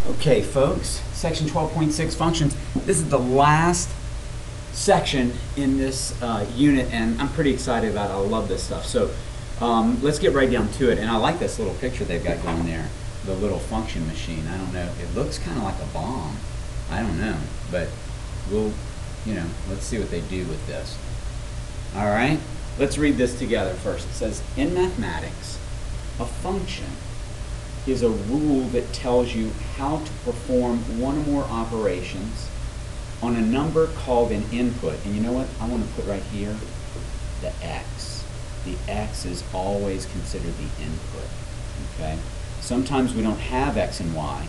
Okay, folks, section 12.6 functions. This is the last section in this unit, and I'm pretty excited about it. I love this stuff. So let's get right down to it. And I like this little picture they've got going there, the little function machine. I don't know, it looks kind of like a bomb. I don't know, but we'll, let's see what they do with this. All right, let's read this together first. It says, in mathematics, a function is a rule that tells you how to perform one or more operations on a number called an input. And you know what? I want to put right here the x. The x is always considered the input. Okay? Sometimes we don't have x and y.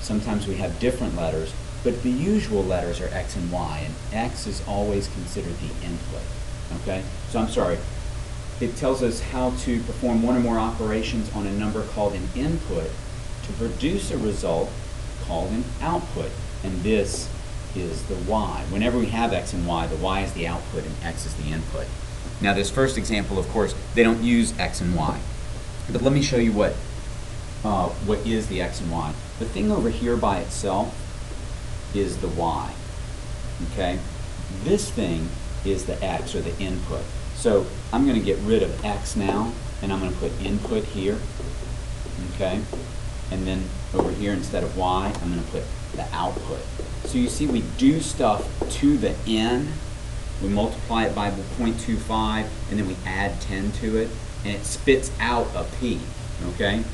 Sometimes we have different letters, but the usual letters are x and y, and x is always considered the input. Okay? So I'm sorry. It tells us how to perform one or more operations on a number called an input to produce a result called an output. And this is the y. Whenever we have x and y, the y is the output and x is the input. Now this first example, of course, they don't use x and y. But let me show you what is the x and y. The thing over here by itself is the y. Okay? This thing is the x, or the input. So I'm going to get rid of x now, and I'm going to put input here, okay? And then over here, instead of y, I'm going to put the output. So you see we do stuff to the n, we multiply it by 0.25, and then we add 10 to it, and it spits out a p, okay?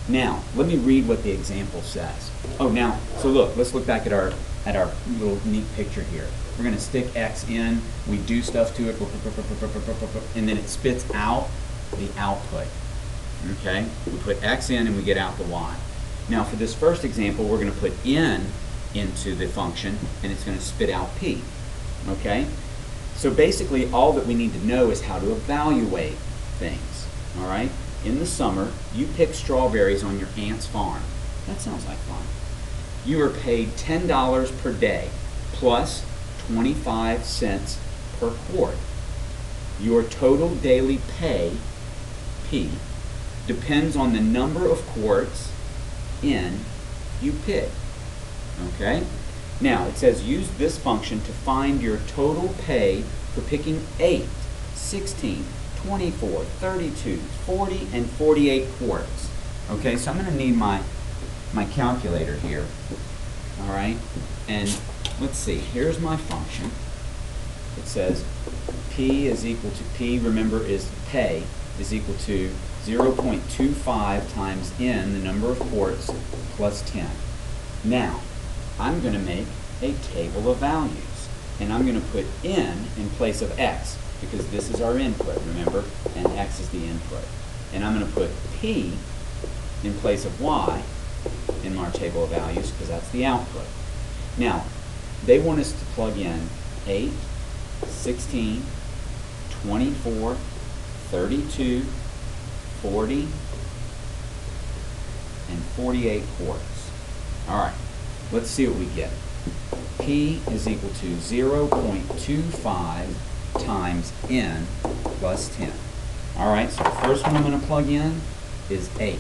Now, let me read what the example says. Oh, now, so look, let's look back at our little neat picture here. We're going to stick x in, we do stuff to it, and then it spits out the output. Okay? We put x in and we get out the y. Now for this first example, we're going to put n into the function, and it's going to spit out p. Okay? So basically all that we need to know is how to evaluate things. All right? In the summer, you pick strawberries on your aunt's farm. That sounds like fun. You are paid $10 per day, plus 25 cents per quart. Your total daily pay, P, depends on the number of quarts, N, you pick. Okay? Now, it says use this function to find your total pay for picking 8, 16, 24, 32, 40, and 48 quarts. Okay, so I'm going to need my calculator here. All right? And let's see, here's my function. It says P is equal to, P, remember, is pay, is equal to 0.25 times N, the number of quarts, plus 10. Now, I'm going to make a table of values. And I'm going to put N in place of X, because this is our input, remember, and X is the input. And I'm going to put P in place of Y in our table of values, because that's the output. Now, they want us to plug in 8, 16, 24, 32, 40, and 48 quarts. All right, let's see what we get. P is equal to 0.25 times N plus 10. All right, so the first one I'm going to plug in is 8.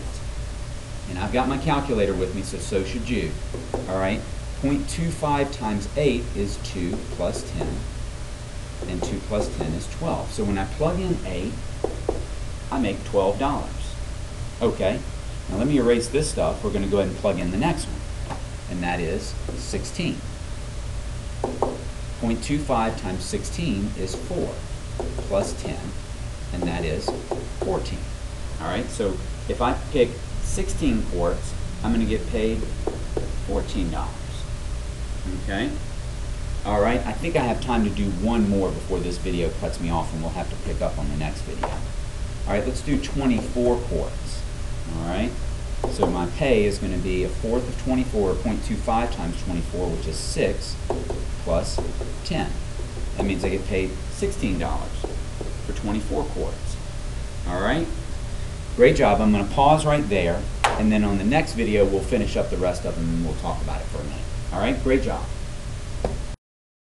And I've got my calculator with me, so should you. All right. 0.25 times 8 is 2 plus 10, and 2 plus 10 is 12. So when I plug in 8, I make $12. Okay, now let me erase this stuff. We're going to go ahead and plug in the next one, and that is 16. 0.25 times 16 is 4 plus 10, and that is 14. All right, so if I pick 16 quarts, I'm going to get paid $14. Okay? All right, I think I have time to do one more before this video cuts me off, and we'll have to pick up on the next video. All right, let's do 24 quarts. All right, so my pay is going to be a fourth of 24, 0.25 times 24, which is 6, plus 10. That means I get paid $16 for 24 quarts. All right? Great job. I'm going to pause right there, and then on the next video, we'll finish up the rest of them, and we'll talk about it for a minute. All right? Great job.